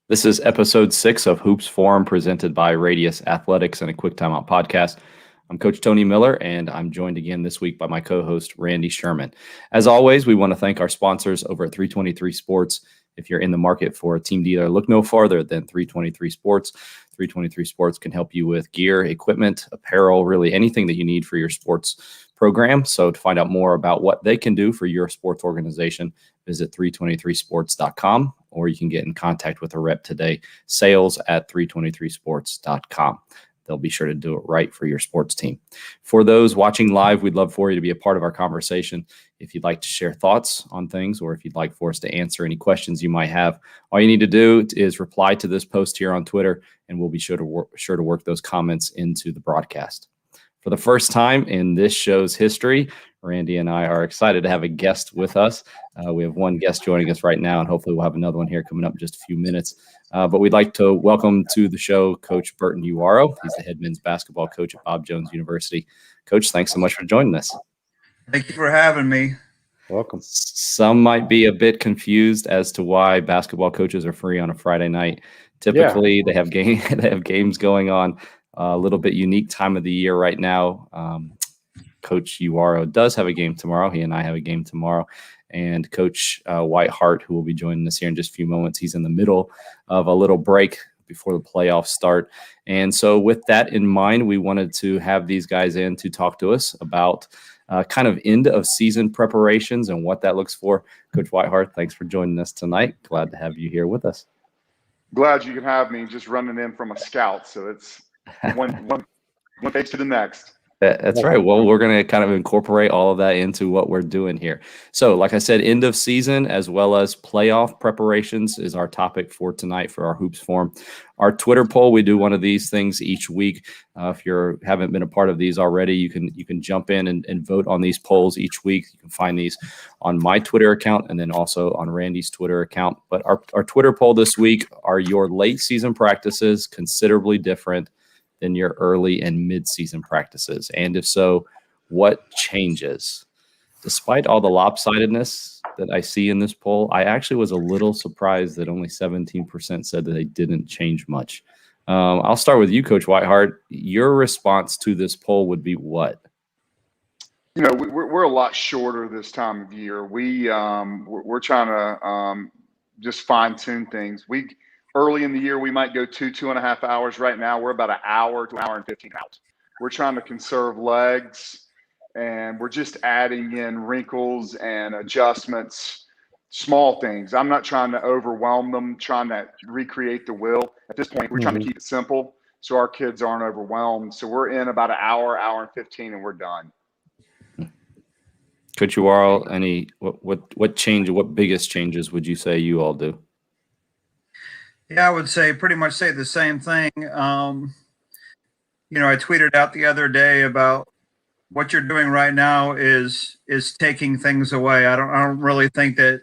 This is episode 6 of Hoops Forum presented by Radius Athletics and a Quick Timeout Podcast. I'm Coach Tony Miller, and I'm joined again this week by my co-host, Randy Sherman. As always, we want to thank our sponsors over at 323 Sports. If you're in the market for a team dealer, look no farther than 323 Sports. 323 Sports can help you with gear, equipment, apparel, really anything that you need for your sports program. So to find out more about what they can do for your sports organization, visit 323sports.com, or you can get in contact with a rep today, sales@323sports.com. They'll be sure to do it right for your sports team. For those watching live, we'd love for you to be a part of our conversation. If you'd like to share thoughts on things, or if you'd like for us to answer any questions you might have, all you need to do is reply to this post here on Twitter, and we'll be sure to work those comments into the broadcast. For the first time in this show's history, Randy and I are excited to have a guest with us. We have one guest joining us right now, and hopefully we'll have another one here coming up in just a few minutes. But we'd like to welcome to the show Coach Burton Uwarow. He's the head men's basketball coach at Bob Jones University. Coach, thanks so much for joining us. Thank you for having me. Welcome. Some might be a bit confused as to why basketball coaches are free on a Friday night. Typically, they have games going on. A little bit unique time of the year right now. Coach Uwarow does have a game tomorrow. He and I have a game tomorrow. And Coach Whitehart, who will be joining us here in just a few moments, he's in the middle of a little break before the playoffs start. And so with that in mind, we wanted to have these guys in to talk to us about kind of end of season preparations and what that looks for. Coach Whitehart, thanks for joining us tonight. Glad to have you here with us. Glad you can have me, just running in from a scout. So it's one face to the next. That's right. Well, we're going to kind of incorporate all of that into what we're doing here. So, like I said, end of season as well as playoff preparations is our topic for tonight for our Hoops Forum. Our Twitter poll, we do one of these things each week. If you haven't been a part of these already, you can jump in and vote on these polls each week. You can find these on my Twitter account and then also on Randy's Twitter account. But our Twitter poll this week, are your late season practices considerably different than your early and mid-season practices? And if so, what changes? Despite all the lopsidedness that I see in this poll, I actually was a little surprised that only 17% said that they didn't change much. I'll start with you, Coach Whitehart. Your response to this poll would be what? You know, we're a lot shorter this time of year. We're trying to just fine-tune things. Early in the year, we might go 2.5 hours. Right now, we're about an hour to an hour and 15 out. We're trying to conserve legs, and we're just adding in wrinkles and adjustments, small things. I'm not trying to overwhelm them, trying to recreate the wheel. At this point, we're trying to keep it simple so our kids aren't overwhelmed. So we're in about an hour, hour and 15, and we're done. Coach Uwarow, what biggest changes would you say you all do? Yeah, I would pretty much say the same thing. I tweeted out the other day about what you're doing right now is taking things away. I don't really think that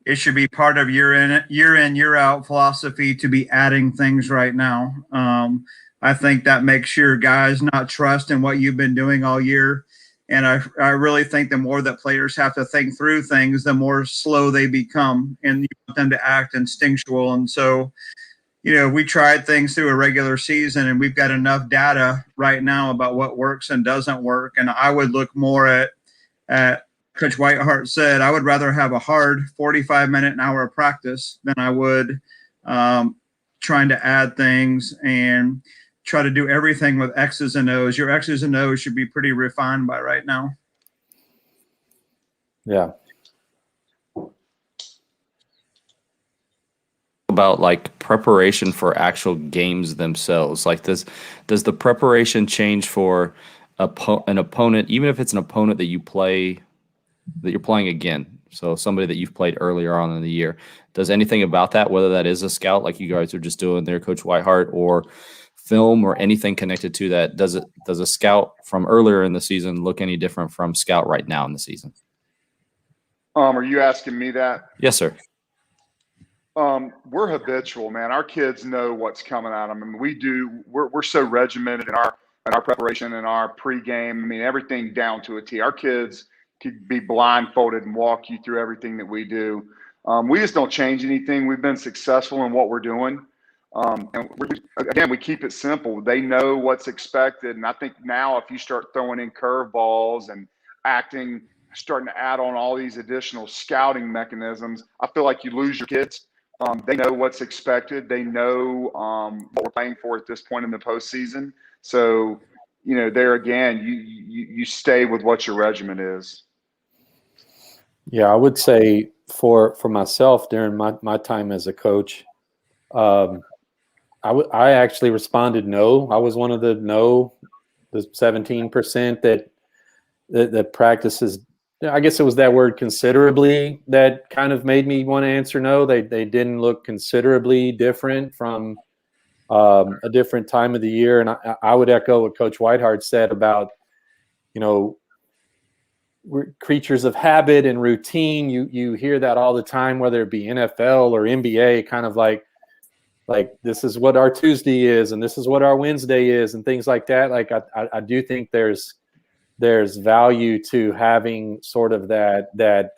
it should be part of year in, year out philosophy to be adding things right now. I think that makes your guys not trust in what you've been doing all year. And I really think the more that players have to think through things, the more slow they become, and you want them to act instinctual. And so, we tried things through a regular season, and we've got enough data right now about what works and doesn't work. And I would look more at Coach Whitehart said, I would rather have a hard 45-minute an hour of practice than I would trying to add things and try to do everything with X's and O's. Your X's and O's should be pretty refined by right now. Yeah. About like preparation for actual games themselves. Like does the preparation change for an opponent, even if it's an opponent that you're playing again? So somebody that you've played earlier on in the year. Does anything about that, whether that is a scout like you guys are just doing there, Coach Whitehart, or film or anything connected to that, does a scout from earlier in the season look any different from scout right now in the season? Are you asking me that? Yes, sir. We're habitual, man. Our kids know what's coming at them. I mean, we're so regimented in our preparation and our pregame. I mean, everything down to a T. Our kids could be blindfolded and walk you through everything that we do. We just don't change anything. We've been successful in what we're doing. And we keep it simple. They know what's expected. And I think now if you start throwing in curveballs and starting to add on all these additional scouting mechanisms, I feel like you lose your kids. They know what's expected. They know what we're playing for at this point in the postseason. So, there again, you stay with what your regimen is. Yeah, I would say for myself during my time as a coach, I actually responded no. I was one of the 17% that practices. I guess it was that word considerably that kind of made me want to answer no. They didn't look considerably different from a different time of the year. And I would echo what Coach Whitehart said about, we're creatures of habit and routine. You hear that all the time, whether it be NFL or NBA, kind of like this is what our Tuesday is and this is what our Wednesday is and things like that. Like I do think there's value to having sort of that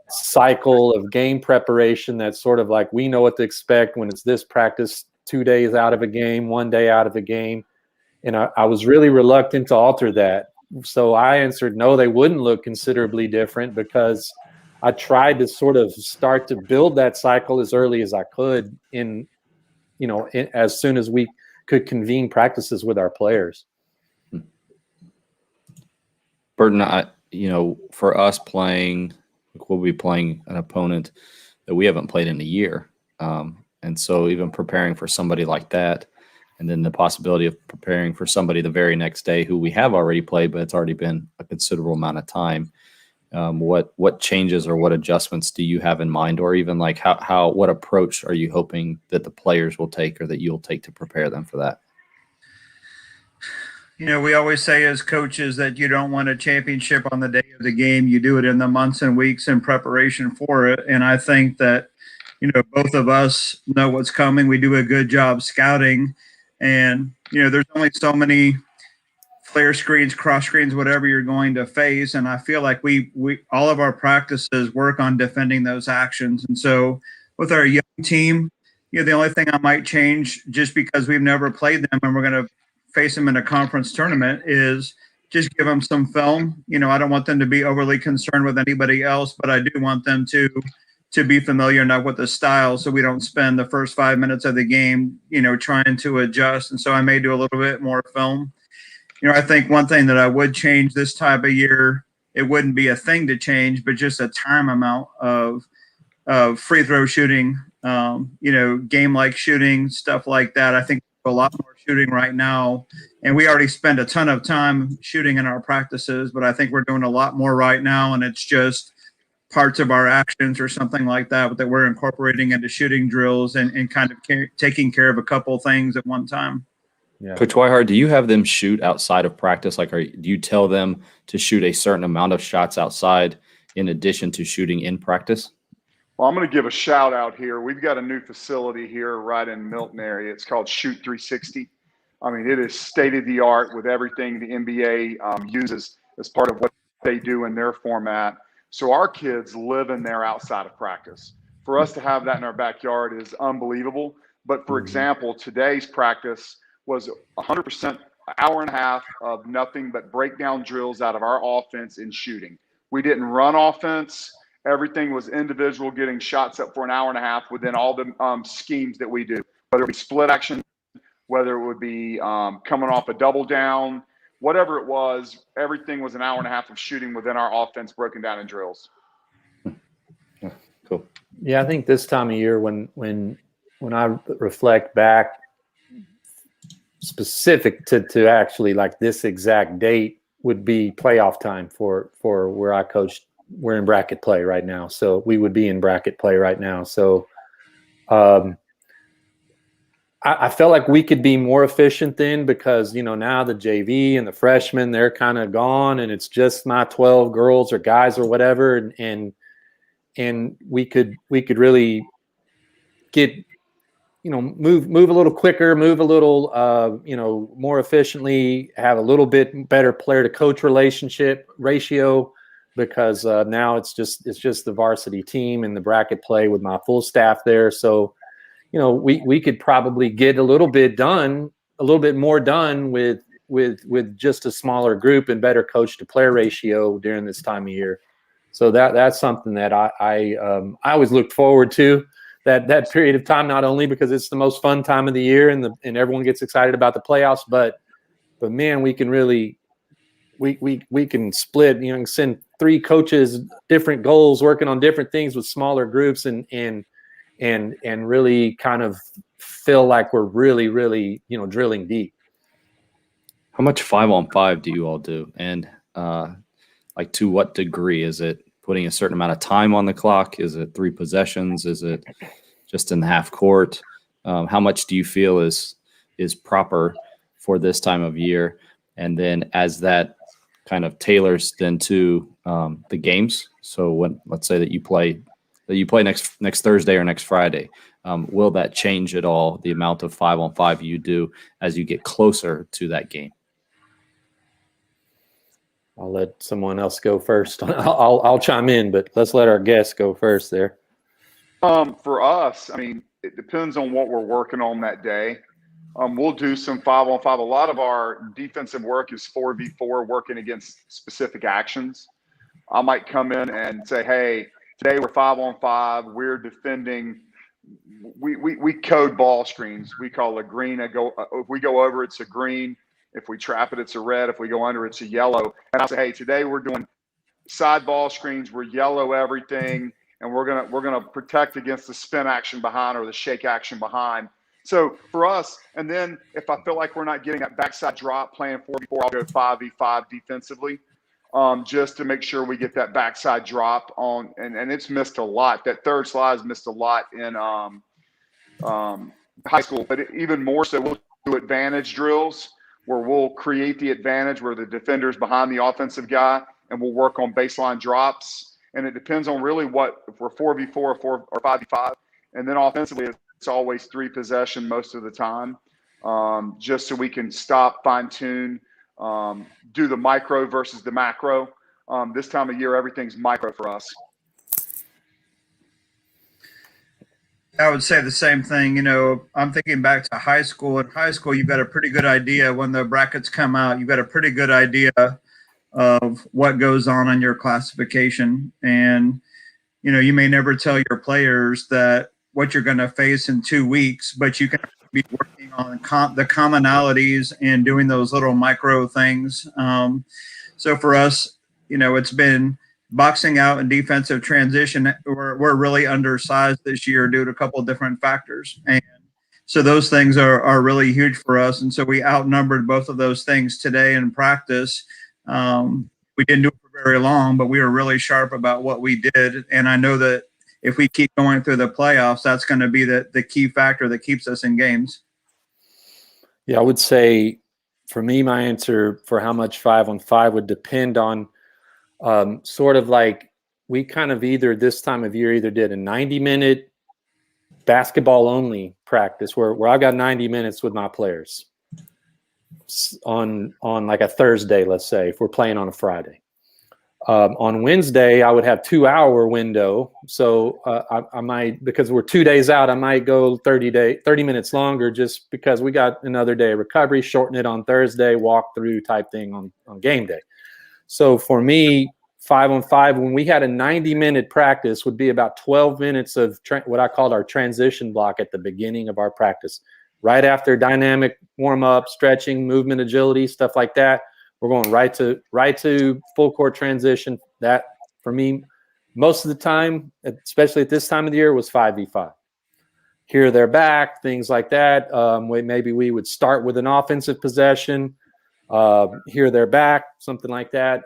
cycle of game preparation. That's sort of like, we know what to expect when it's this practice, 2 days out of a game, 1 day out of a game. And I was really reluctant to alter that. So I answered no, they wouldn't look considerably different, because I tried to sort of start to build that cycle as early as I could as soon as we could convene practices with our players. Burton, for us we'll be playing an opponent that we haven't played in a year. And so even preparing for somebody like that, and then the possibility of preparing for somebody the very next day who we have already played, but it's already been a considerable amount of time. What changes or what adjustments do you have in mind, or even like what approach are you hoping that the players will take or that you'll take to prepare them for that? We always say as coaches that you don't want a championship on the day of the game. You do it in the months and weeks in preparation for it. And I think that, both of us know what's coming. We do a good job scouting, and, there's only so many flare screens, cross screens, whatever you're going to face. And I feel like we all of our practices work on defending those actions. And so with our young team, the only thing I might change, just because we've never played them and we're going to face them in a conference tournament, is just give them some film. I don't want them to be overly concerned with anybody else, but I do want them to be familiar enough with the style so we don't spend the first 5 minutes of the game, trying to adjust. And so I may do a little bit more film. I think one thing that I would change this type of year, it wouldn't be a thing to change, but just a time amount of free throw shooting, game-like shooting, stuff like that. I think a lot more shooting right now, and we already spend a ton of time shooting in our practices, but I think we're doing a lot more right now, and it's just parts of our actions or something like that we're incorporating into shooting drills and kind of taking care of a couple things at one time. Yeah. Coach Whitehart, do you have them shoot outside of practice? Like, do you tell them to shoot a certain amount of shots outside in addition to shooting in practice? Well, I'm going to give a shout out here. We've got a new facility here right in Milton area. It's called Shoot 360. I mean, it is state of the art with everything the NBA uses as part of what they do in their format. So our kids live in there outside of practice. For us to have that in our backyard is unbelievable. But for example, today's practice was 100%, hour and a half of nothing but breakdown drills out of our offense in shooting. We didn't run offense. Everything was individual, getting shots up for an hour and a half within all the schemes that we do, whether it be split action, whether it would be coming off a double down, whatever it was, everything was an hour and a half of shooting within our offense broken down in drills. Cool. Yeah, I think this time of year when I reflect back specific to actually like this exact date would be playoff time for where I coached. We're in bracket play right now. So we would be in bracket play right now. So I felt like we could be more efficient then, because, now the JV and the freshmen, they're kind of gone, and it's just not 12 girls or guys or whatever. And we could really get, move a little quicker, move a little, more efficiently, have a little bit better player to coach ratio. because now it's just the varsity team and the bracket play with my full staff there. So, we could probably get a little bit more done with just a smaller group and better coach to player ratio during this time of year. So that's something that I always looked forward to, that period of time, not only because it's the most fun time of the year and everyone gets excited about the playoffs, but man, we can really we can split, send 3 coaches, different goals, working on different things with smaller groups and really kind of feel like we're really, really, drilling deep. How much 5-on-5 do you all do? And like, to what degree? Is it putting a certain amount of time on the clock? Is it 3 possessions? Is it just in the half court? How much do you feel is proper for this time of year? And then as that kind of tailors then to the games. So when, let's say that you play next Thursday or next Friday, will that change at all, the amount of 5-on-5 you do as you get closer to that game? I'll let someone else go first. I'll chime in, but let's let our guests go first there. For us, I mean, it depends on what we're working on that day. We'll do some 5-on-5. A lot of our defensive work is 4v4, working against specific actions. I might come in and say, hey, today we're 5-on-5. We're defending. We code ball screens. We call a green. If we go over, it's a green. If we trap it, it's a red. If we go under, it's a yellow. And I say, hey, today we're doing side ball screens. We're yellow everything, and we're gonna protect against the spin action behind or the shake action behind. So for us, and then if I feel like we're not getting that backside drop playing 4v4, I'll go 5v5 defensively, just to make sure we get that backside drop on. And it's missed a lot. That third slide has missed a lot in high school, but even more so, we'll do advantage drills where we'll create the advantage where the defender's behind the offensive guy, and we'll work on baseline drops. And it depends on really if we're 4v4 or 5v5. And then offensively, it's always 3 possession most of the time, just so we can stop, fine tune, do the micro versus the macro. This time of year, everything's micro for us. I would say the same thing. I'm thinking back to high school. In high school, you've got a pretty good idea when the brackets come out. You've got a pretty good idea of what goes on your classification. And, you may never tell your players that what you're going to face in 2 weeks, but you can be working on the commonalities and doing those little micro things. So for us, it's been boxing out and defensive transition. We're really undersized this year due to a couple of different factors. And so those things are really huge for us. And so we outnumbered both of those things today in practice. We didn't do it for very long, but we were really sharp about what we did. And I know that if we keep going through the playoffs, that's going to be the key factor that keeps us in games. Yeah, I would say for me, my answer for how much 5-on-5 would depend on sort of like, we kind of this time of year did a 90-minute basketball only practice where I've got 90 minutes with my players on like a Thursday, let's say, if we're playing on a Friday. On Wednesday, I would have 2-hour window. So I might, because we're 2 days out, I might go 30 minutes longer, just because we got another day of recovery, shorten it on Thursday, walk through type thing on game day. So for me, 5-on-5, when we had a 90-minute practice, would be about 12 minutes of what I called our transition block at the beginning of our practice. Right after dynamic warm-up, stretching, movement, agility, stuff like that, we're going right to full court transition. That, for me, most of the time, especially at this time of the year, was 5v5. Here, they're back, things like that. Maybe we would start with an offensive possession. Here, they're back, something like that.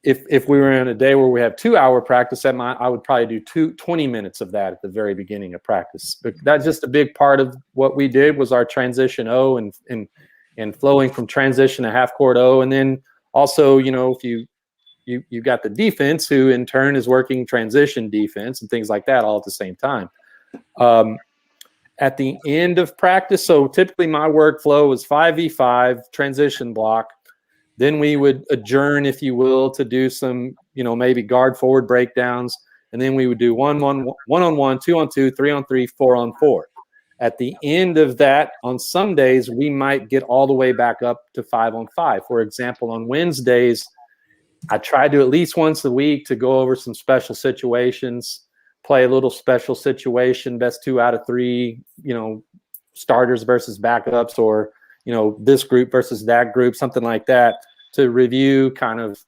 If we were in a day where we have 2-hour practice, I would probably do 20 minutes of that at the very beginning of practice. But that's just a big part of what we did, was our transition O and flowing from transition to half court O. And then also, if you got the defense, who in turn is working transition defense and things like that all at the same time. At the end of practice, so typically my workflow was 5v5 transition block. Then we would adjourn, if you will, to do some, maybe guard forward breakdowns. And then we would do one-on-one, 2-on-2, 3-on-3, 4-on-4. At the end of that, on some days, we might get all the way back up to 5-on-5. For example, on Wednesdays, I try to at least once a week to go over some special situations, play a little special situation, best 2 out of 3, starters versus backups, or, this group versus that group, something like that, to review kind of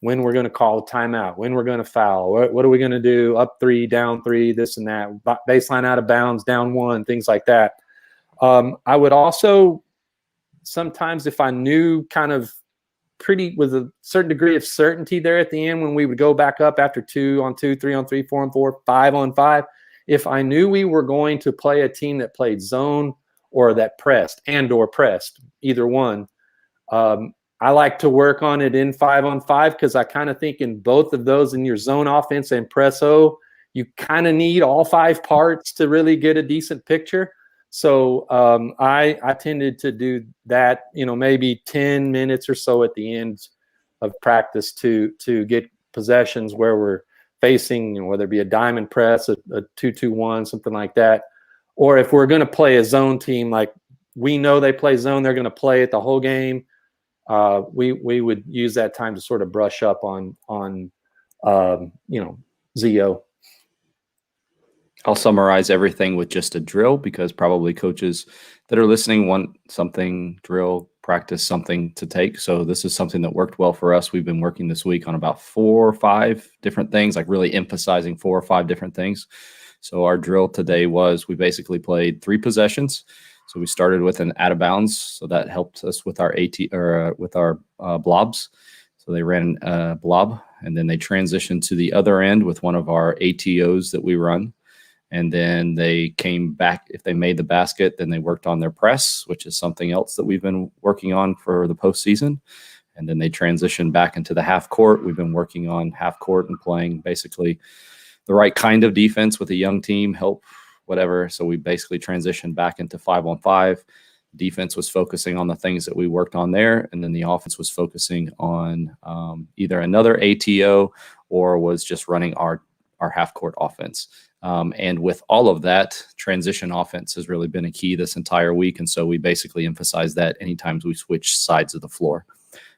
when we're going to call a timeout, when we're going to foul, what are we going to do, up 3, down 3, this and that, baseline out of bounds, down 1, things like that. I would also sometimes, if I knew kind of with a certain degree of certainty there at the end, when we would go back up after 2-on-2, 3-on-3, 4-on-4, 5-on-5, if I knew we were going to play a team that played zone or that pressed or pressed, either one, I like to work on it in 5-on-5, because I kind of think in both of those, in your zone offense and presso, you kind of need all 5 parts to really get a decent picture. So I tended to do that, maybe 10 minutes or so at the end of practice to get possessions where we're facing, whether it be a diamond press, a 2-2-1, something like that. Or if we're going to play a zone team, like we know they play zone, they're going to play it the whole game. We would use that time to sort of brush up on ZO. I'll summarize everything with just a drill, because probably coaches that are listening want something drill, practice, something to take. So this is something that worked well for us. We've been working this week on about 4 or 5 different things, like really emphasizing 4 or 5 different things. So our drill today was, we basically played 3 possessions. So we started with an out of bounds. So that helped us with our blobs. So they ran a blob, and then they transitioned to the other end with one of our ATOs that we run. And then they came back. If they made the basket, then they worked on their press, which is something else that we've been working on for the postseason. And then they transitioned back into the half court. We've been working on half court and playing basically the right kind of defense with a young team, help, whatever. So we basically transitioned back into 5-on-5. Defense was focusing on the things that we worked on there. And then the offense was focusing on either another ATO or was just running our half court offense. And with all of that, transition offense has really been a key this entire week. And so we basically emphasize that anytime we switch sides of the floor.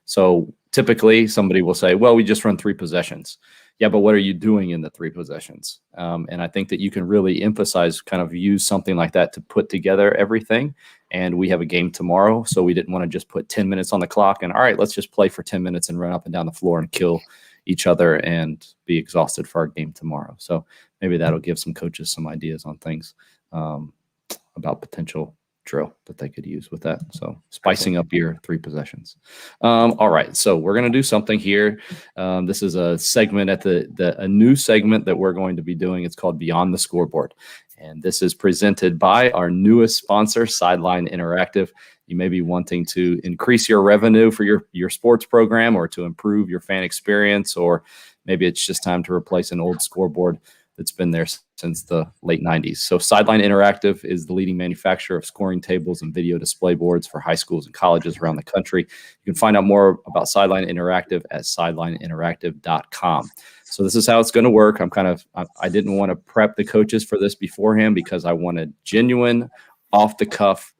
So typically somebody will say, well, we just run 3 possessions. Yeah, but what are you doing in the 3 possessions? And I think that you can really emphasize, kind of use something like that to put together everything. And we have a game tomorrow, so we didn't want to just put 10 minutes on the clock and, all right, let's just play for 10 minutes and run up and down the floor and kill each other and be exhausted for our game tomorrow. So maybe that'll give some coaches some ideas on things about potential drill that they could use with that. So spicing up your 3 possessions. All right. So we're going to do something here. This is a segment at a new segment that we're going to be doing. It's called Beyond the Scoreboard. And this is presented by our newest sponsor, Sideline Interactive. You may be wanting to increase your revenue for your sports program, or to improve your fan experience, or maybe it's just time to replace an old scoreboard that's been there since the late 90s. So Sideline Interactive is the leading manufacturer of scoring tables and video display boards for high schools and colleges around the country. You can find out more about Sideline Interactive at sidelineinteractive.com. So this is how it's going to work. I didn't want to prep the coaches for this beforehand, because I wanted genuine, off the cuff.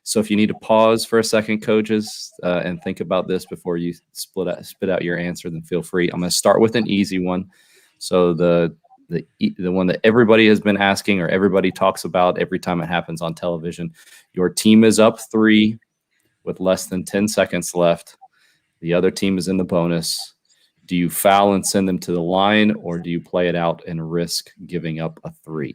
So if you need to pause for a second, coaches, and think about this before you spit out your answer, then feel free. I'm going to start with an easy one. So the one that everybody has been asking, or everybody talks about every time it happens on television. Your team is up 3 with less than 10 seconds left. The other team is in the bonus. Do you foul and send them to the line, or do you play it out and risk giving up a 3?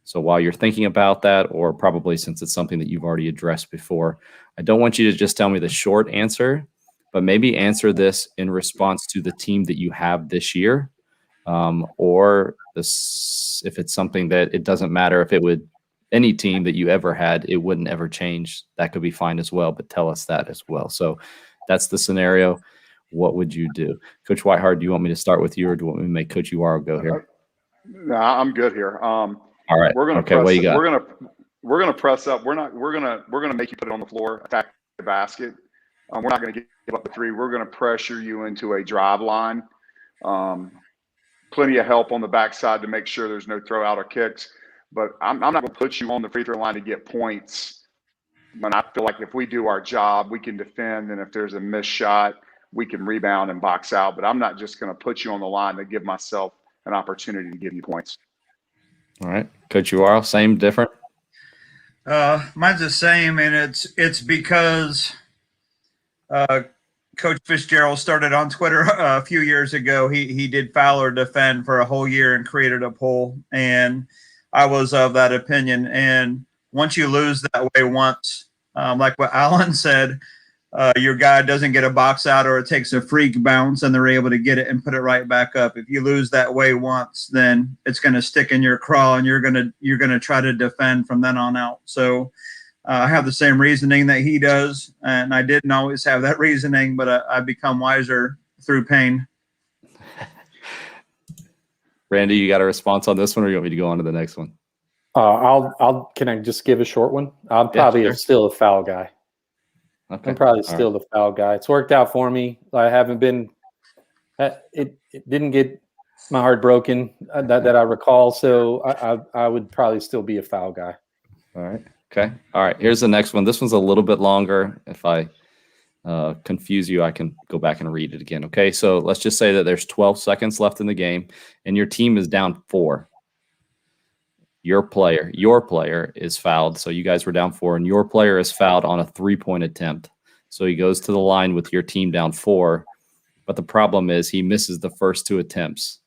So while you're thinking about that, or probably since it's something that you've already addressed before, I don't want you to just tell me the short answer, but maybe answer this in response to the team that you have this year. Or this, if it's something that it doesn't matter, if it would, any team that you ever had, it wouldn't ever change, that could be fine as well, but tell us that as well. So that's the scenario. What would you do? Coach Whitehart, do you want me to start with you, or do you want me to make Coach Uwarow go here? No, I'm good here. All right. We're gonna okay. What you got? We're gonna press up. We're gonna make you put it on the floor, attack the basket. We're not going to give up the three. We're going to pressure you into a drive line. Plenty of help on the backside to make sure there's no throw out or kicks. But I'm not going to put you on the free throw line to get points. When I feel like if we do our job, we can defend, and if there's a missed shot, we can rebound and box out. But I'm not just going to put you on the line to give myself an opportunity to give you points. All right. Coach Uwarow, same, different? Mine's the same, and it's because Coach Fitzgerald started on Twitter a few years ago. He did foul or defend for a whole year and created a poll, and I was of that opinion. And once you lose that way once, like what Alan said, your guy doesn't get a box out or it takes a freak bounce and they're able to get it and put it right back up. If you lose that way once, then it's going to stick in your craw and you're going to try to defend from then on out. So I have the same reasoning that he does, and I didn't always have that reasoning, but I've become wiser through pain. Randy, you got a response on this one, or you want me to go on to the next one? Can I just give a short one? I'm probably still a foul guy. Okay. I'm probably still the foul guy. It's worked out for me. I haven't been. It didn't get my heart broken that I recall. So I would probably still be a foul guy. All right. Okay. All right. Here's the next one. This one's a little bit longer. If I confuse you, I can go back and read it again. Okay. So let's just say that there's 12 seconds left in the game, and your team is down 4. Your player is fouled. So you guys were down 4, and your player is fouled on a 3-point attempt. So he goes to the line with your team down 4. But the problem is he misses the first 2 attempts.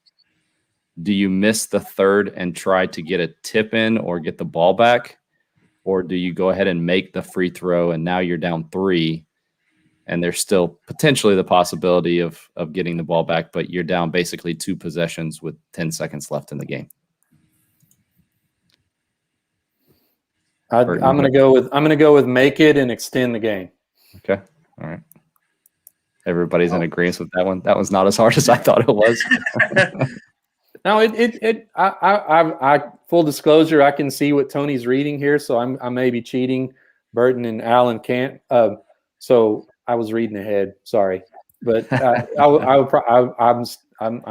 Do you miss the third and try to get a tip in or get the ball back? Or do you go ahead and make the free throw and now you're down 3 and there's still potentially the possibility of getting the ball back, but you're down basically 2 possessions with 10 seconds left in the game? I'm going to go with make it and extend the game. Okay. All right. Everybody's in agreement with that one. That one's not as hard as I thought it was. No, I full disclosure, I can see what Tony's reading here, so I may be cheating. Burton and Alan can't. So I was reading ahead. Sorry, but I'm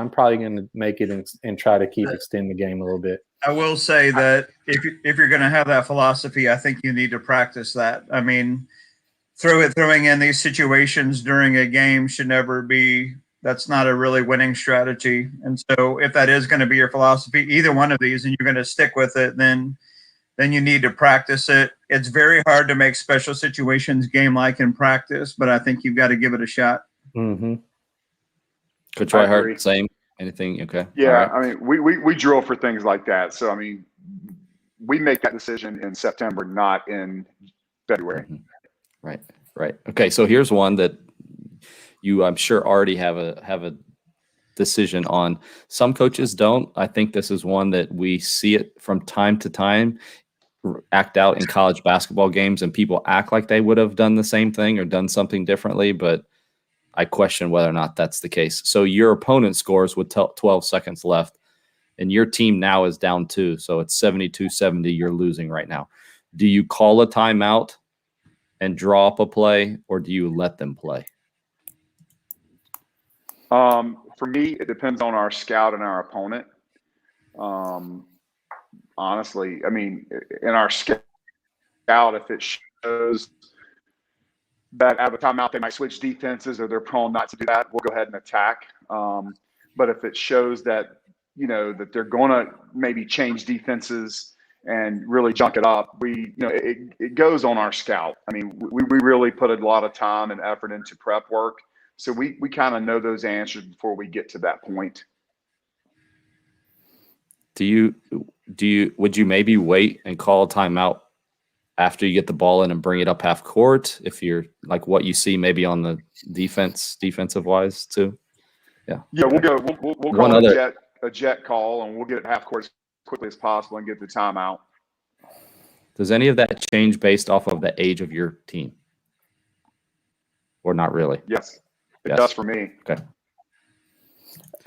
probably going to make it and try to extend the game a little bit. I will say that if you're going to have that philosophy, I think you need to practice that. I mean, throwing in these situations during a game should never be. That's not a really winning strategy. And so if that is going to be your philosophy, either one of these, and you're going to stick with it, then you need to practice it. It's very hard to make special situations game-like in practice, but I think you've got to give it a shot. Mm-hmm. Coach Whitehart, same? Anything? Okay. Yeah, right. I mean, we drill for things like that. So, I mean, we make that decision in September, not in February. Mm-hmm. Right. Okay, so here's one that you, I'm sure, already have a decision on. Some coaches don't. I think this is one that we see it from time to time act out in college basketball games, and people act like they would have done the same thing or done something differently, but I question whether or not that's the case. So your opponent scores with 12 seconds left, and your team now is down 2. So it's 72-70. You're losing right now. Do you call a timeout and draw up a play, or do you let them play? For me, it depends on our scout and our opponent. Honestly, I mean, in our scout, if it shows that out of a timeout they might switch defenses or they're prone not to do that, we'll go ahead and attack. But if it shows that, that they're going to maybe change defenses and really junk it up, it goes on our scout. I mean, we really put a lot of time and effort into prep work. So we kind of know those answers before we get to that point. Would you maybe wait and call a timeout after you get the ball in and bring it up half court if you're like what you see maybe on the defensive wise too? Yeah. Yeah, we'll call a jet call, and we'll get it half court as quickly as possible and get the timeout. Does any of that change based off of the age of your team? Or not really? Yes. It does for me. Okay.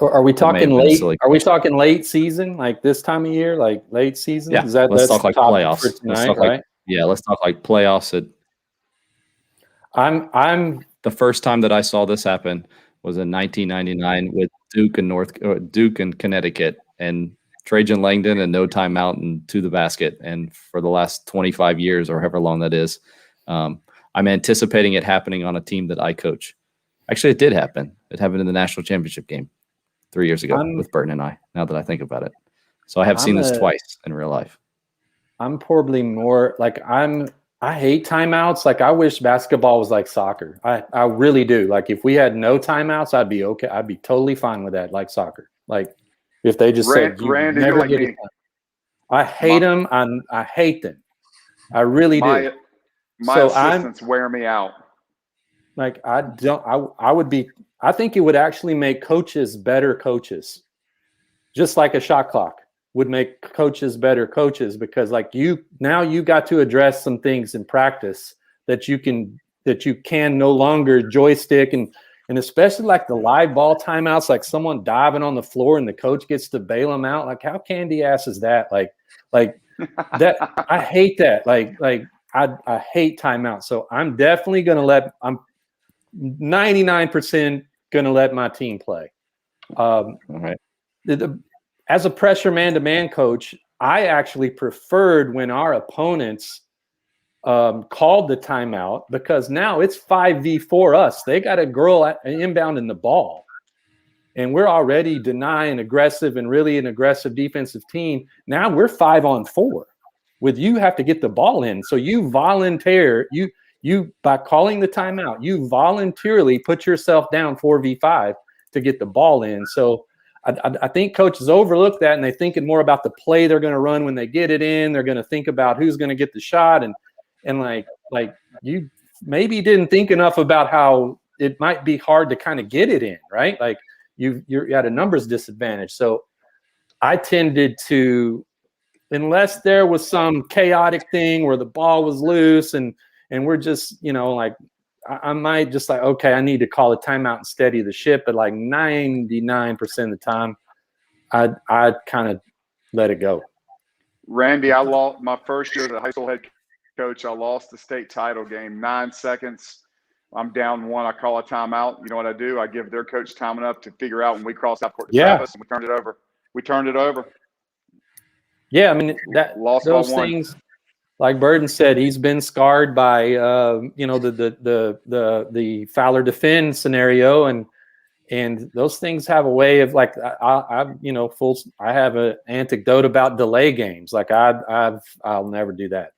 Are we talking late? Are we talking late season, like this time of year, like late season? Yeah. Let's talk like playoffs. Tonight, right? Let's talk like playoffs. I'm the first time that I saw this happen was in 1999 with Duke and Connecticut, and Trajan Langdon and no timeout and to the basket. And for the last 25 years or however long that is, I'm anticipating it happening on a team that I coach. Actually, it did happen. It happened in the national championship game 3 years ago with Burton and I, now that I think about it. So I have seen this twice in real life. I'm probably more like I hate timeouts. Like I wish basketball was like soccer. I really do. Like if we had no timeouts, I'd be okay. I'd be totally fine with that. Like soccer. Like if they just said, Randy, never like get me. it. I hate them. I hate them. I really do. My assistants wear me out. Like I think it would actually make coaches better coaches. Just like a shot clock would make coaches better coaches, because like you got to address some things in practice that you can no longer joystick, and especially like the live ball timeouts, like someone diving on the floor and the coach gets to bail them out. Like how candy ass is that? Like that. I hate that. Like I hate timeouts. So I'm definitely I'm 99% going to let my team play. All right. As a pressure man-to-man coach, I actually preferred when our opponents called the timeout, because now it's 5v4 us. They got a girl inbound in the ball, and we're already denying aggressive and really an aggressive defensive team. Now we're 5-on-4 with you have to get the ball in. So you volunteer, you by calling the timeout, you voluntarily put yourself down 4v5 to get the ball in. So I think coaches overlook that, and they're thinking more about the play they're going to run when they get it in. They're going to think about who's going to get the shot, and like you maybe didn't think enough about how it might be hard to kind of get it in, right? Like you're at a numbers disadvantage. So I tended to, unless there was some chaotic thing where the ball was loose and we're just, like I might just like, okay, I need to call a timeout and steady the ship. But like 99% of the time, I kind of let it go. Randy, I lost my first year as a high school head coach. I lost the state title game, 9 seconds. I'm down 1. I call a timeout. You know what I do? I give their coach time enough to figure out when we cross out court to Travis, and we turned it over. Yeah, I mean those things. Like Burton said, he's been scarred by the Fowler defend scenario, and those things have a way of like I have an anecdote about delay games. Like I'll never do that.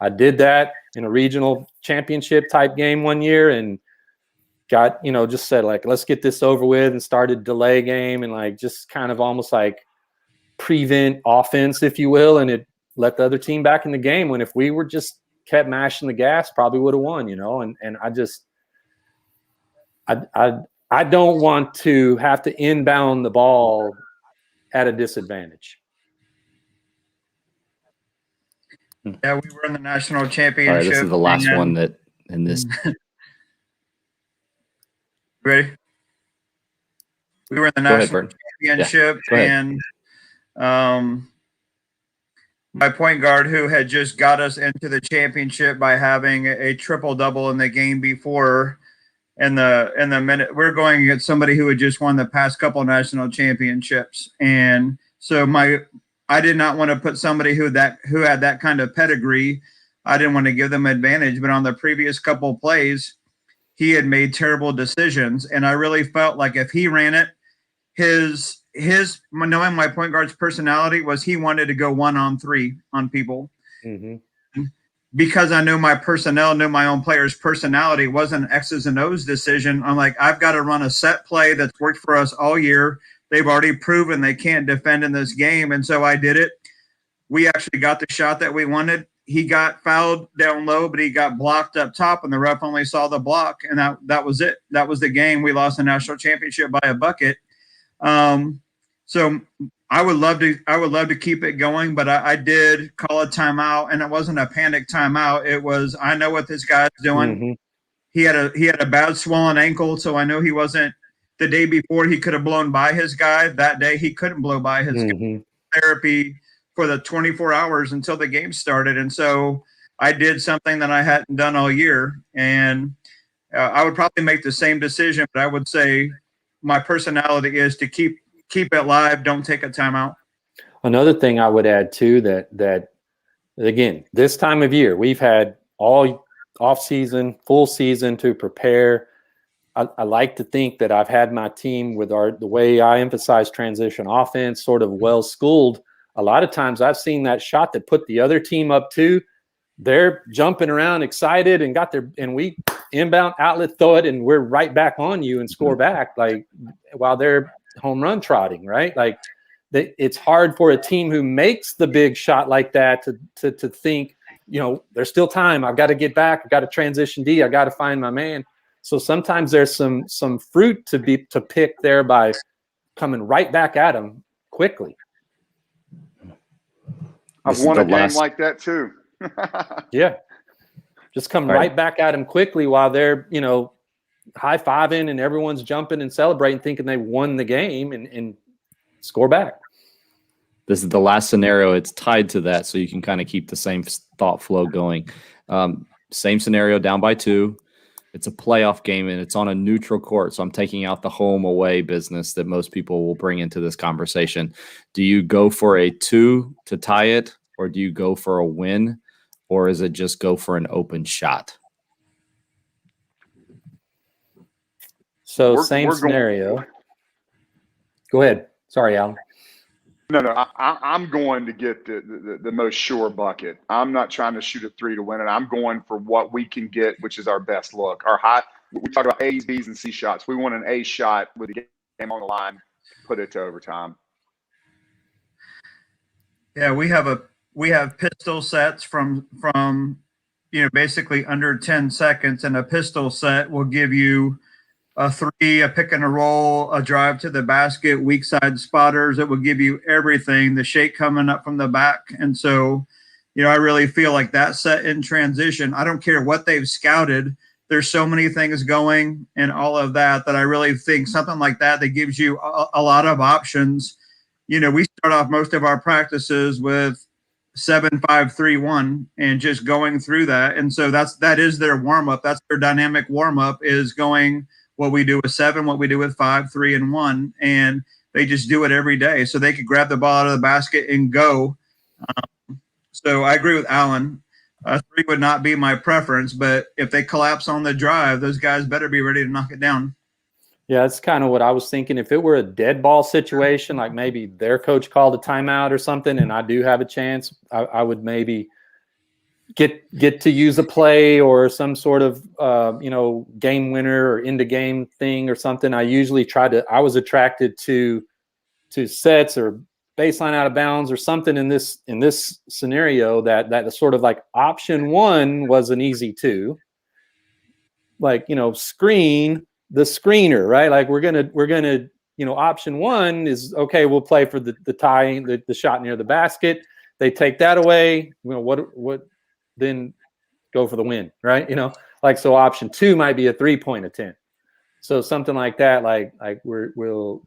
I did that in a regional championship type game one year, and got just said like, let's get this over with, and started delay game, and like just kind of almost like prevent offense, if you will, and it let the other team back in the game, when if we were just kept mashing the gas, probably would have won, and I don't want to have to inbound the ball at a disadvantage. Yeah, we were in the national championship. All right, this is the last one that in this. Ready? We were in the national championship, and my point guard, who had just got us into the championship by having a triple-double in the game before, in the minute we're going against somebody who had just won the past couple national championships, and so I did not want to put somebody who had that kind of pedigree. I didn't want to give them advantage, but on the previous couple of plays, he had made terrible decisions, and I really felt like if he ran it, his knowing my point guard's personality was he wanted to go 1-on-3 on people. Mm-hmm. Because I knew my personnel, knew my own player's personality, wasn't X's and O's decision. I'm like, I've got to run a set play that's worked for us all year. They've already proven they can't defend in this game. And so I did it. We actually got the shot that we wanted. He got fouled down low, but he got blocked up top, and the ref only saw the block. And that was it. That was the game. We lost the national championship by a bucket. So I would love to keep it going, but I did call a timeout, and it wasn't a panic timeout. It was, I know what this guy's doing. Mm-hmm. He had a bad swollen ankle, so I know he wasn't. The day before, he could have blown by his guy. That day, he couldn't blow by his guy. Therapy for the 24 hours until the game started. And so I did something that I hadn't done all year, and I would probably make the same decision, but I would say my personality is to keep it live. Don't take a timeout. Another thing I would add too, that again, this time of year, we've had all off season, full season to prepare. I like to think that I've had my team with the way I emphasize transition offense sort of well schooled. A lot of times I've seen that shot that put the other team up too. They're jumping around excited and we inbound outlet throw it and we're right back on you and score back, like while they're home run trotting, right? Like it's hard for a team who makes the big shot like that to think, there's still time. I've got to get back. I've got to transition D. I got to find my man. So sometimes there's some fruit to pick there by coming right back at them quickly. I've won a game like that too. Yeah. Just come right back at them quickly while they're, high-fiving and everyone's jumping and celebrating, thinking they won the game and score back. This is the last scenario. It's tied to that, so you can kind of keep the same thought flow going. Same scenario, down by 2. It's a playoff game, and it's on a neutral court, so I'm taking out the home-away business that most people will bring into this conversation. Do you go for a 2 to tie it, or do you go for a win, or is it just go for an open shot? So same scenario. Go ahead. Sorry, Alan. No. I'm going to get the most sure bucket. I'm not trying to shoot a 3 to win it. I'm going for what we can get, which is our best look. We talk about A's, B's, and C shots. We want an A shot with the game on the line, put it to overtime. Yeah, we have pistol sets from basically under 10 seconds, and a pistol set will give you a 3, a pick and a roll, a drive to the basket, weak side spotters. It will give you everything, the shake coming up from the back. And so, I really feel like that set in transition, I don't care what they've scouted. There's so many things going and all of that I really think something like that gives you a lot of options. We start off most of our practices with 7-5-3-1 and just going through that. And so that is their warm up. That's their dynamic warm up, is going what we do with 7, what we do with 5, 3, and 1. And they just do it every day. So they could grab the ball out of the basket and go. So I agree with Alan. 3 would not be my preference, but if they collapse on the drive, those guys better be ready to knock it down. Yeah, that's kind of what I was thinking. If it were a dead ball situation, like maybe their coach called a timeout or something, and I do have a chance, I would maybe get to use a play or some sort of game winner or end of game thing or something. I usually I was attracted to sets or baseline out of bounds or something in this scenario that sort of like option 1 was an easy 2. Like, screen the screener, right? Like we're gonna option 1 is okay, we'll play for the tie, the shot near the basket. They take that away, what then go for the win, right? So option 2 might be a 3-point attempt. So something like that, like we'll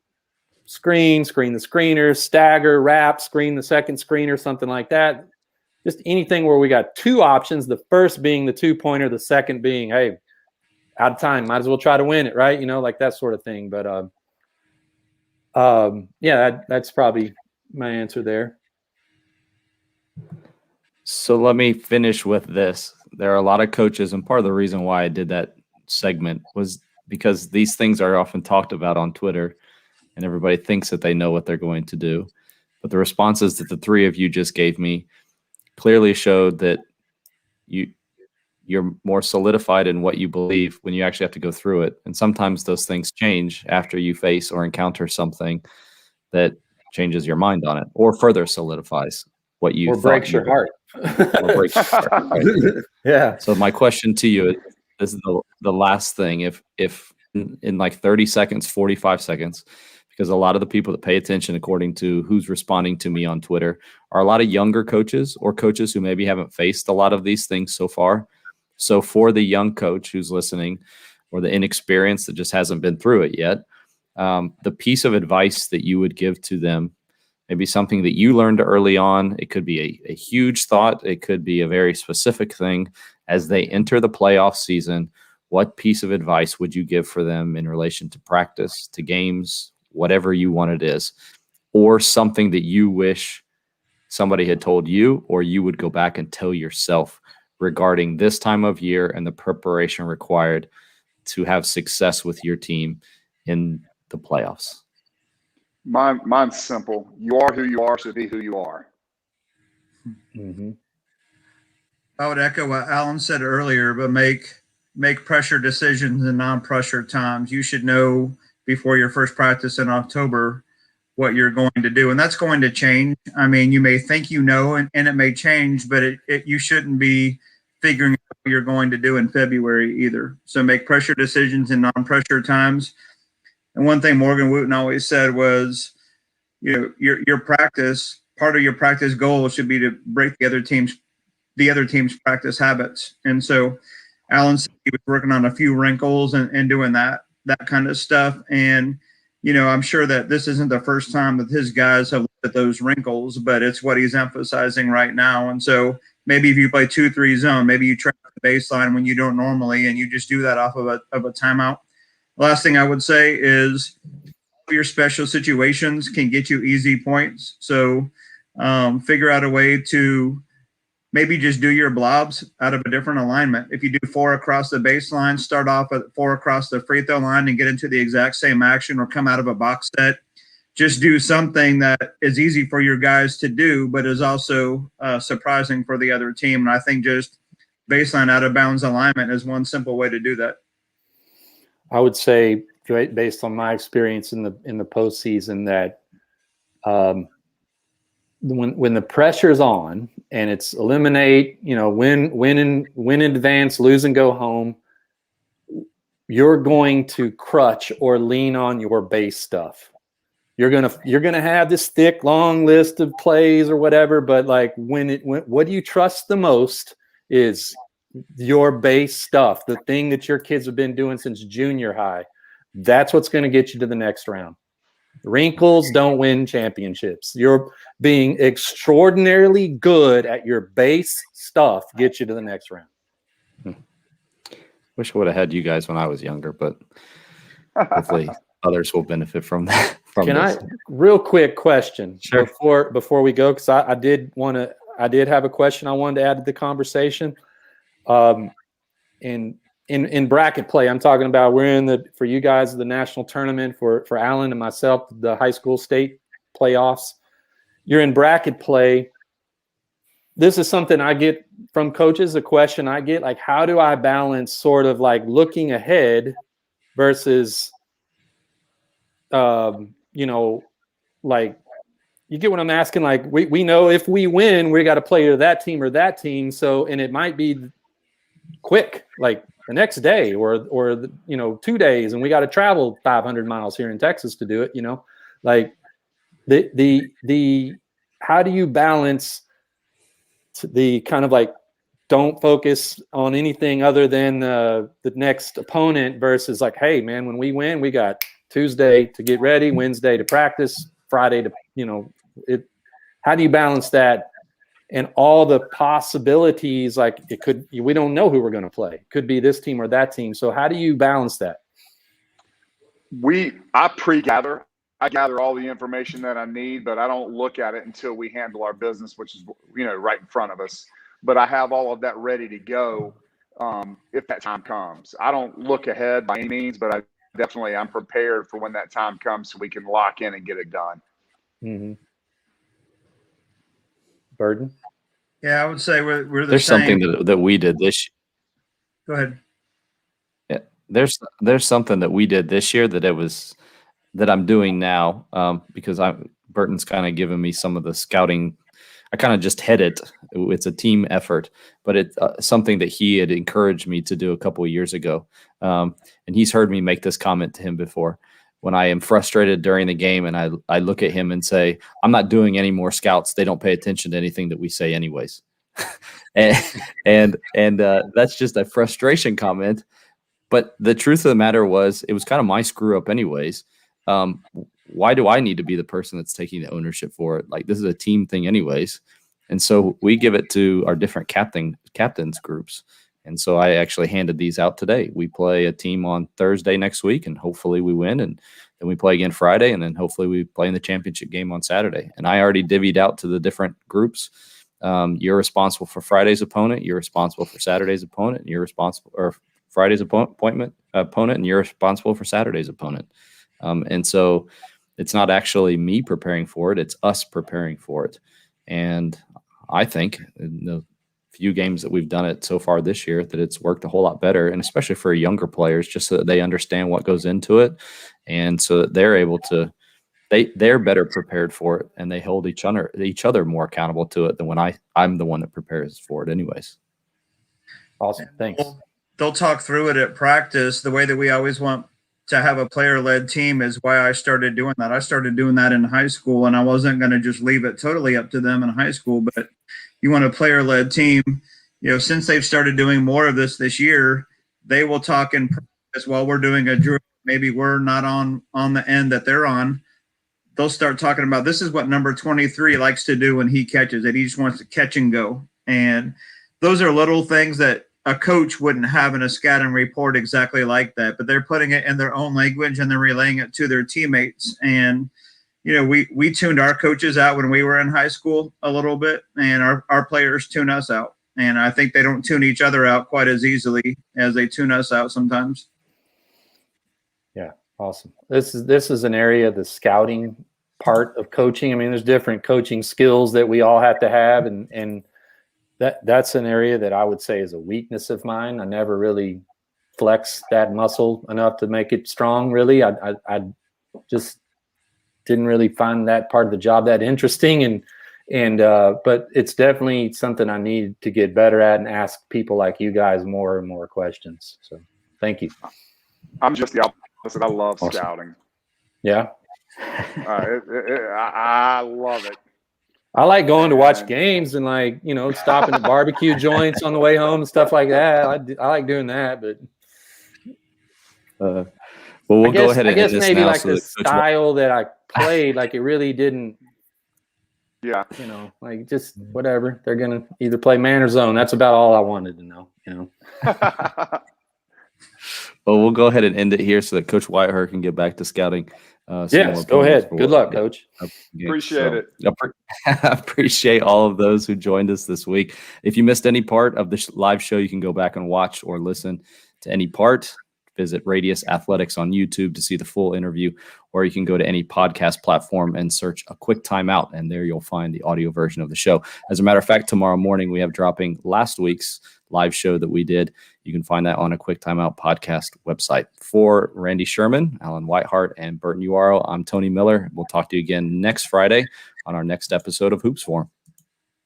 screen the screener, stagger, wrap, screen the second screener, something like that. Just anything where we got 2 options, the first being the 2-pointer, the second being, hey, out of time, might as well try to win it, right? Like that sort of thing. But that's probably my answer there. So let me finish with this. There are a lot of coaches, and part of the reason why I did that segment was because these things are often talked about on Twitter, and everybody thinks that they know what they're going to do. But the responses that the 3 of you just gave me clearly showed that you're more solidified in what you believe when you actually have to go through it. And sometimes those things change after you face or encounter something that changes your mind on it or further solidifies what you or breaks your heart. Or breaks your heart, right? Yeah. So my question to you is, this is the last thing. If in like 30 seconds, 45 seconds, because a lot of the people that pay attention, according to who's responding to me on Twitter, are a lot of younger coaches or coaches who maybe haven't faced a lot of these things so far. So for the young coach who's listening, or the inexperienced that just hasn't been through it yet, the piece of advice that you would give to them maybe something that you learned early on. It could be a huge thought. It could be a very specific thing. As they enter the playoff season, what piece of advice would you give for them in relation to practice, to games, whatever you want it is, or something that you wish somebody had told you, or you would go back and tell yourself regarding this time of year and the preparation required to have success with your team in the playoffs? Mine's simple. You are who you are, so be who you are. Mm-hmm. I would echo what Alan said earlier, but make pressure decisions in non-pressure times. You should know before your first practice in October what you're going to do, and that's going to change. I mean, you may think you know, and it may change, but you shouldn't be figuring out what you're going to do in February either. So make pressure decisions in non-pressure times. And one thing Morgan Wooten always said was, your practice, part of your practice goal should be to break the other team's practice habits. And so Alan said he was working on a few wrinkles and doing that kind of stuff. And, I'm sure that this isn't the first time that his guys have looked at those wrinkles, but it's what he's emphasizing right now. And so maybe if you play 2-3 zone, maybe you track the baseline when you don't normally, and you just do that off of a timeout. Last thing I would say is your special situations can get you easy points. So figure out a way to maybe just do your blobs out of a different alignment. If you do 4 across the baseline, start off at 4 across the free throw line and get into the exact same action, or come out of a box set. Just do something that is easy for your guys to do, but is also surprising for the other team. And I think just baseline out of bounds alignment is one simple way to do that. I would say, based on my experience in the postseason, that when the pressure's on and it's eliminate, win in advance, lose and go home, you're going to crutch or lean on your base stuff. You're gonna have this thick, long list of plays or whatever, but like what do you trust the most is your base stuff, the thing that your kids have been doing since junior high. That's what's going to get you to the next round. Wrinkles don't win championships. You're being extraordinarily good at your base stuff gets you to the next round. Wish I would have had you guys when I was younger, but hopefully others will benefit from that. Real quick question? Sure. Before we go, because I did have a question I wanted to add to the conversation. In bracket play, I'm talking about for you guys, the national tournament, for Alan and myself, the high school state playoffs. You're in bracket play. This is something I get from coaches, a question I get, like, how do I balance sort of like looking ahead versus, like, you get what I'm asking? Like, we know if we win, we got to play to that team or that team. So, and it might be quick, like the next day or 2 days, and we got to travel 500 miles here in Texas to do it, like the how do you balance the kind of like, don't focus on anything other than the next opponent versus like, hey man, when we win, we got Tuesday to get ready, Wednesday to practice, Friday to, how do you balance that? And all the possibilities, like we don't know who we're going to play. It could be this team or that team. So how do you balance that? I pre-gather. I gather all the information that I need, but I don't look at it until we handle our business, which is, right in front of us. But I have all of that ready to go if that time comes. I don't look ahead by any means, but I'm prepared for when that time comes so we can lock in and get it done. Mm-hmm. Burton? Yeah, I would say we're the There's same. something that we did this Go ahead. Yeah, there's something that we did this year that I'm doing now because Burton's kind of given me some of the scouting. I kind of just head it. It's a team effort, but it's something that he had encouraged me to do a couple of years ago. And he's heard me make this comment to him before. When I am frustrated during the game and I look at him and say, I'm not doing any more scouts. They don't pay attention to anything that we say anyways. and that's just a frustration comment. But the truth of the matter was, it was kind of my screw up anyways. why do I need to be the person that's taking the ownership for it? Like, this is a team thing anyways. And so we give it to our different captains groups. And so I actually handed these out today. We play a team on Thursday next week, and hopefully we win. And then we play again Friday, and then hopefully we play in the championship game on Saturday. And I already divvied out to the different groups. You're responsible for Friday's opponent. You're responsible for Saturday's opponent. And you're responsible or Friday's opponent, and you're responsible for Saturday's opponent. And so it's not actually me preparing for it. It's us preparing for it. And I think in the few games that we've done it so far this year that it's worked a whole lot better, and especially for younger players, just so that they understand what goes into it, and so that they're able to they're better prepared for it, and they hold each other more accountable to it than when I'm the one that prepares for it anyways. Awesome. Thanks. They'll talk through it at practice. The way that we always want to have a player-led team is why I started doing that. I started doing that in high school, and I wasn't going to just leave it totally up to them in high school, but you want a player-led team. Since they've started doing more of this year, they will talk in practice while we're doing a drill. Maybe we're not on the end that they're on. They'll start talking about, this is what number 23 likes to do when he catches it. He just wants to catch and go. And those are little things that a coach wouldn't have in a scouting report exactly like that, but they're putting it in their own language and they're relaying it to their teammates. And, we tuned our coaches out when we were in high school a little bit, and our players tune us out. And I think they don't tune each other out quite as easily as they tune us out sometimes. Yeah. Awesome. This is an area, the scouting part of coaching. I mean, there's different coaching skills that we all have to have. And that's an area that I would say is a weakness of mine. I never really flex that muscle enough to make it strong. Really. I just didn't really find that part of the job that interesting. But it's definitely something I need to get better at and ask people like you guys more and more questions. So thank you. I'm just the opposite. I love scouting. Yeah. I love it. I like going to watch games and stopping at barbecue joints on the way home and stuff like that. I like doing that, but we'll go ahead and I guess end this maybe now like the style that I played, like it really didn't. Yeah. Just whatever. They're gonna either play man or zone. That's about all I wanted to know. Well, we'll go ahead and end it here so that Coach Whitehart can get back to scouting. Yes, go ahead. Good luck, Coach. Appreciate it. Appreciate all of those who joined us this week. If you missed any part of the live show, you can go back and watch or listen to any part. Visit Radius Athletics on YouTube to see the full interview, or you can go to any podcast platform and search A Quick Timeout, and there you'll find the audio version of the show. As a matter of fact, tomorrow morning we have dropping last week's live show that we did. You can find that on A Quick Timeout podcast website. For Randy Sherman, Alan Whitehart, and Burton Uwarow, I'm Tony Miller. We'll talk to you again next Friday on our next episode of Hoops Forum.